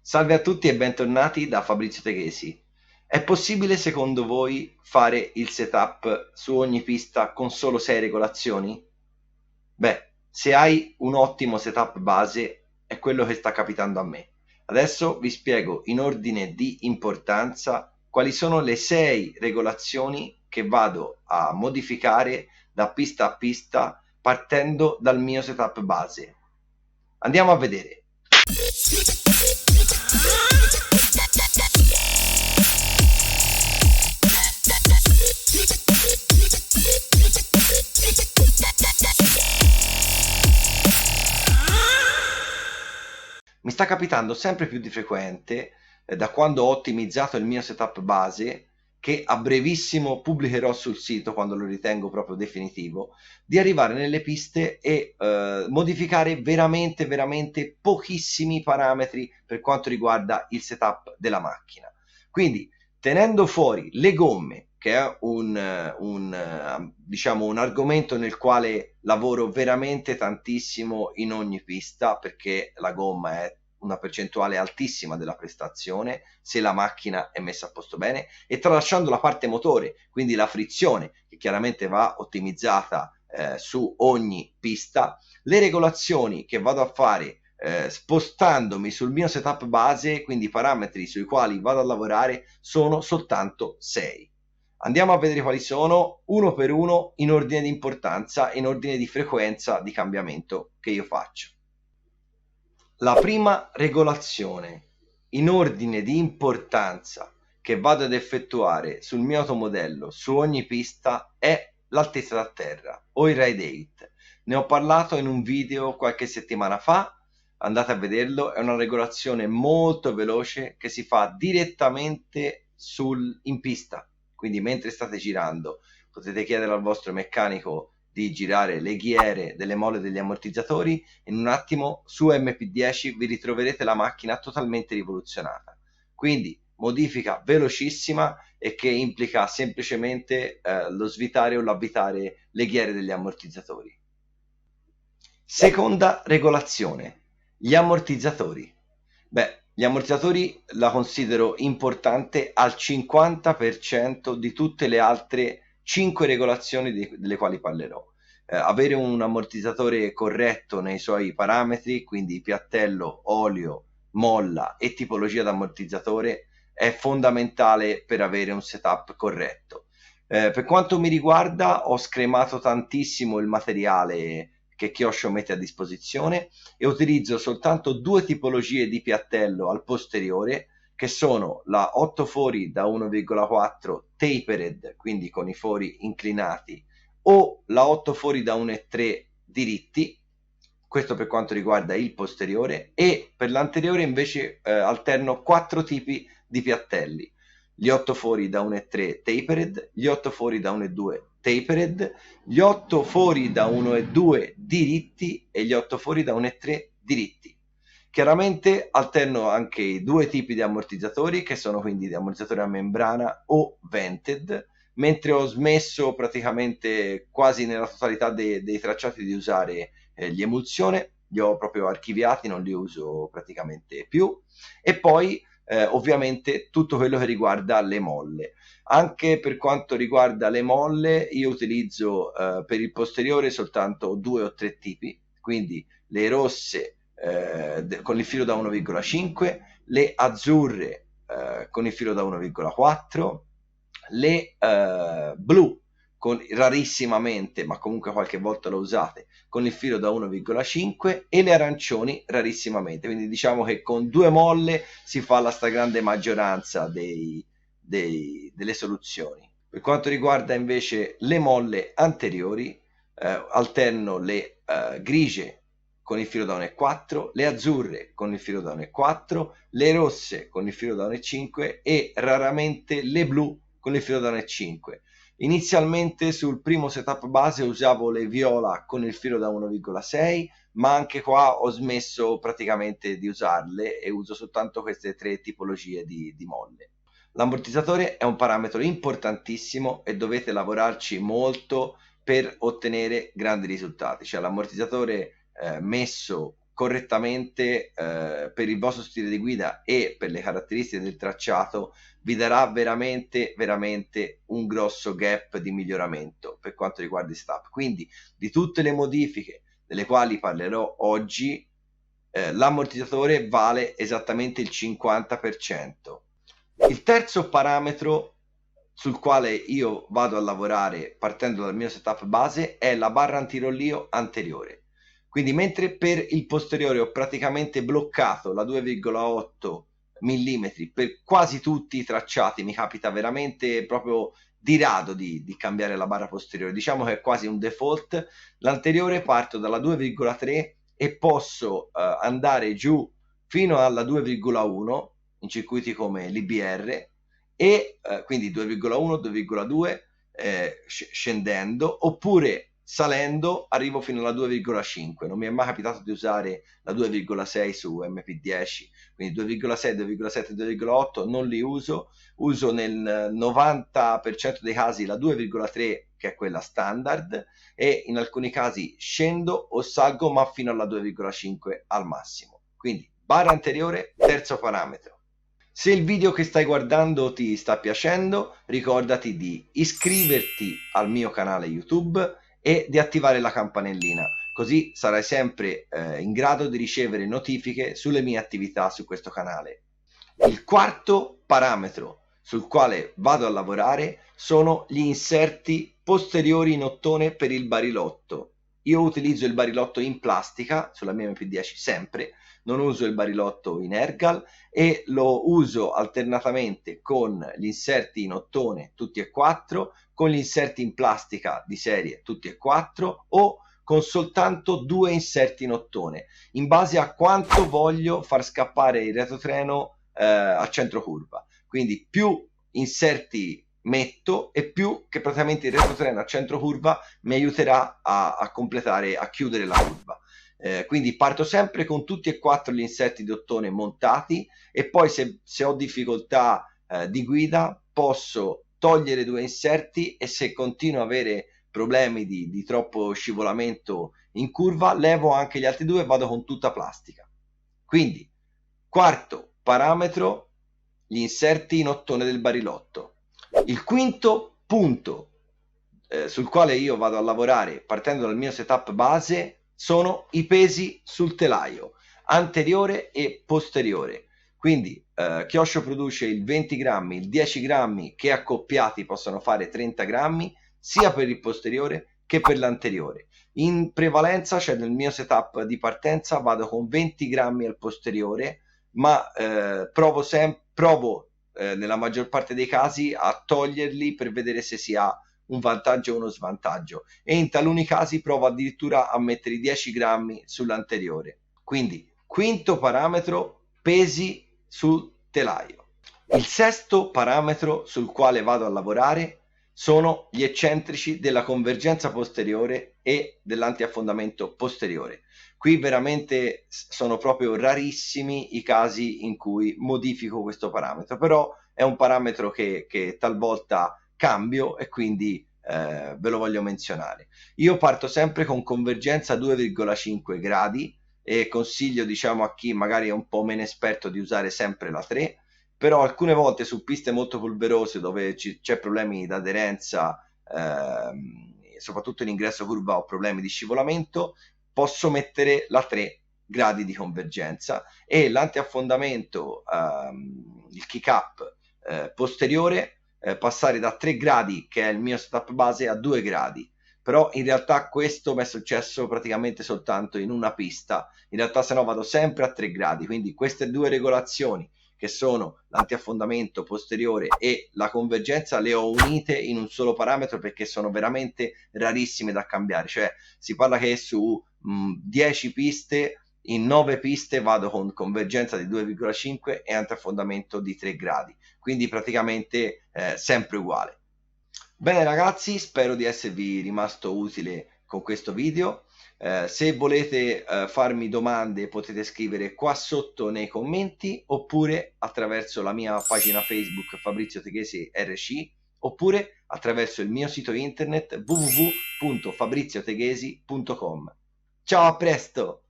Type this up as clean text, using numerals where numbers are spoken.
Salve a tutti e bentornati da Fabrizio Teghesi. È possibile secondo voi fare il setup su ogni pista con solo 6 regolazioni? Beh, se hai un ottimo setup base è quello che sta capitando a me. Adesso vi spiego in ordine di importanza quali sono le 6 regolazioni che vado a modificare da pista a pista partendo dal mio setup base. Andiamo a vedere. Mi sta capitando sempre più di frequente, da quando ho ottimizzato il mio setup base, che a brevissimo pubblicherò sul sito quando lo ritengo proprio definitivo, di arrivare nelle piste e modificare veramente pochissimi parametri per quanto riguarda il setup della macchina. Quindi, tenendo fuori le gomme, che è diciamo un argomento nel quale lavoro veramente tantissimo in ogni pista, perché la gomma è una percentuale altissima della prestazione se la macchina è messa a posto bene, e tralasciando la parte motore, quindi la frizione, che chiaramente va ottimizzata su ogni pista, le regolazioni che vado a fare spostandomi sul mio setup base, quindi i parametri sui quali vado a lavorare, sono soltanto 6. Andiamo a vedere quali sono uno per uno in ordine di importanza e in ordine di frequenza di cambiamento che io faccio. La prima regolazione in ordine di importanza che vado ad effettuare sul mio automodello su ogni pista è l'altezza da terra o il ride height. Ne ho parlato in un video qualche settimana fa, andate a vederlo. È una regolazione molto veloce che si fa direttamente in pista, quindi mentre state girando potete chiedere al vostro meccanico di girare le ghiere delle molle degli ammortizzatori, in un attimo su MP10 vi ritroverete la macchina totalmente rivoluzionata. Quindi modifica velocissima e che implica semplicemente lo svitare o l'avvitare le ghiere degli ammortizzatori. Seconda regolazione, gli ammortizzatori. Beh, gli ammortizzatori la considero importante al 50% di tutte le altre 5 regolazioni delle quali parlerò. Avere un ammortizzatore corretto nei suoi parametri, quindi piattello, olio, molla e tipologia d'ammortizzatore, è fondamentale per avere un setup corretto. Per quanto mi riguarda, ho scremato tantissimo il materiale che Kyosho mette a disposizione e utilizzo soltanto 2 tipologie di piattello al posteriore, che sono la 8 fori da 1,4 tapered, quindi con i fori inclinati, o la 8 fori da 1,3 diritti. Questo per quanto riguarda il posteriore, e per l'anteriore invece alterno 4 tipi di piattelli: gli 8 fori da 1,3 tapered, gli 8 fori da 1,2 tapered, gli 8 fori da 1,2 diritti e gli 8 fori da 1,3 diritti. Chiaramente alterno anche i 2 tipi di ammortizzatori, che sono quindi di ammortizzatori a membrana o vented, mentre ho smesso praticamente quasi nella totalità dei tracciati di usare gli emulsione, li ho proprio archiviati, non li uso praticamente più. E poi ovviamente tutto quello che riguarda le molle. Anche per quanto riguarda le molle, io utilizzo per il posteriore soltanto 2 o 3 tipi, quindi le rosse con il filo da 1,5, le azzurre con il filo da 1,4, le blu rarissimamente, ma comunque qualche volta lo usate, con il filo da 1,5, e le arancioni rarissimamente. Quindi diciamo che con 2 molle si fa la stragrande maggioranza delle soluzioni. Per quanto riguarda invece le molle anteriori, alterno le grigie con il filo da 1,4, le azzurre con il filo da 1,4, le rosse con il filo da 1,5 e raramente le blu con il filo da 1,5. Inizialmente sul primo setup base usavo le viola con il filo da 1,6, ma anche qua ho smesso praticamente di usarle e uso soltanto queste 3 tipologie di molle. L'ammortizzatore è un parametro importantissimo e dovete lavorarci molto per ottenere grandi risultati. Cioè l'ammortizzatore messo correttamente per il vostro stile di guida e per le caratteristiche del tracciato, vi darà veramente un grosso gap di miglioramento per quanto riguarda i setup. Quindi di tutte le modifiche delle quali parlerò oggi, l'ammortizzatore vale esattamente il 50%. Il terzo parametro sul quale io vado a lavorare partendo dal mio setup base è la barra antirollio anteriore. Quindi mentre per il posteriore ho praticamente bloccato la 2,8 mm per quasi tutti i tracciati, mi capita veramente proprio di rado di cambiare la barra posteriore, diciamo che è quasi un default. L'anteriore parto dalla 2,3 e posso andare giù fino alla 2,1 in circuiti come l'IBR e quindi 2,1, 2,2 scendendo, oppure salendo arrivo fino alla 2,5. Non mi è mai capitato di usare la 2,6 su MP10, quindi 2,6, 2,7, 2,8 non li uso nel 90% dei casi la 2,3 che è quella standard, e in alcuni casi scendo o salgo ma fino alla 2,5 al massimo. Quindi barra anteriore, terzo parametro. Se il video che stai guardando ti sta piacendo, ricordati di iscriverti al mio canale YouTube e di attivare la campanellina, così sarai sempre in grado di ricevere notifiche sulle mie attività su questo canale. Il quarto parametro sul quale vado a lavorare sono gli inserti posteriori in ottone per il barilotto. Io utilizzo il barilotto in plastica sulla mia MP10 sempre, non uso il barilotto in Ergal e lo uso alternatamente con gli inserti in ottone tutti e quattro, con gli inserti in plastica di serie tutti e quattro, o con soltanto 2 inserti in ottone, in base a quanto voglio far scappare il retrotreno a centro curva. Quindi più inserti metto e più che praticamente il retrotreno a centro curva mi aiuterà a completare, a chiudere la curva. Quindi parto sempre con tutti e quattro gli inserti di ottone montati, e poi se ho difficoltà di guida posso togliere 2 inserti, e se continuo a avere problemi di troppo scivolamento in curva levo anche gli altri 2 e vado con tutta plastica. Quindi quarto parametro, gli inserti in ottone del barilotto. Il quinto punto sul quale io vado a lavorare partendo dal mio setup base sono i pesi sul telaio anteriore e posteriore. Quindi Kyosho produce il 20 grammi, il 10 grammi, che accoppiati possono fare 30 grammi sia per il posteriore che per l'anteriore. In prevalenza, cioè nel mio setup di partenza, vado con 20 grammi al posteriore, ma provo nella maggior parte dei casi a toglierli per vedere se si ha un vantaggio o uno svantaggio, e in taluni casi provo addirittura a mettere i 10 grammi sull'anteriore. Quindi quinto parametro, pesi sul telaio. Il sesto parametro sul quale vado a lavorare sono gli eccentrici della convergenza posteriore e dell'antiaffondamento posteriore. Qui veramente sono proprio rarissimi i casi in cui modifico questo parametro, però è un parametro che talvolta cambio e quindi ve lo voglio menzionare. Io parto sempre con convergenza 2,5 gradi e consiglio, diciamo, a chi magari è un po' meno esperto di usare sempre la 3, però alcune volte su piste molto polverose dove c'è problemi di aderenza, soprattutto in ingresso curva ho problemi di scivolamento, posso mettere la 3 gradi di convergenza, e l'antiaffondamento, il kick up posteriore, passare da 3 gradi, che è il mio setup base, a 2 gradi. Però in realtà questo mi è successo praticamente soltanto in una pista, in realtà se no vado sempre a 3 gradi, quindi queste due regolazioni, che sono l'antiaffondamento posteriore e la convergenza, le ho unite in un solo parametro perché sono veramente rarissime da cambiare. Cioè si parla che su 10 piste, in 9 piste vado con convergenza di 2,5 e antiaffondamento di 3 gradi, quindi praticamente sempre uguale. Bene ragazzi, spero di esservi rimasto utile con questo video. Se volete farmi domande potete scrivere qua sotto nei commenti, oppure attraverso la mia pagina Facebook Fabrizio Teghesi RC, oppure attraverso il mio sito internet www.fabrizioteghesi.com. Ciao, a presto!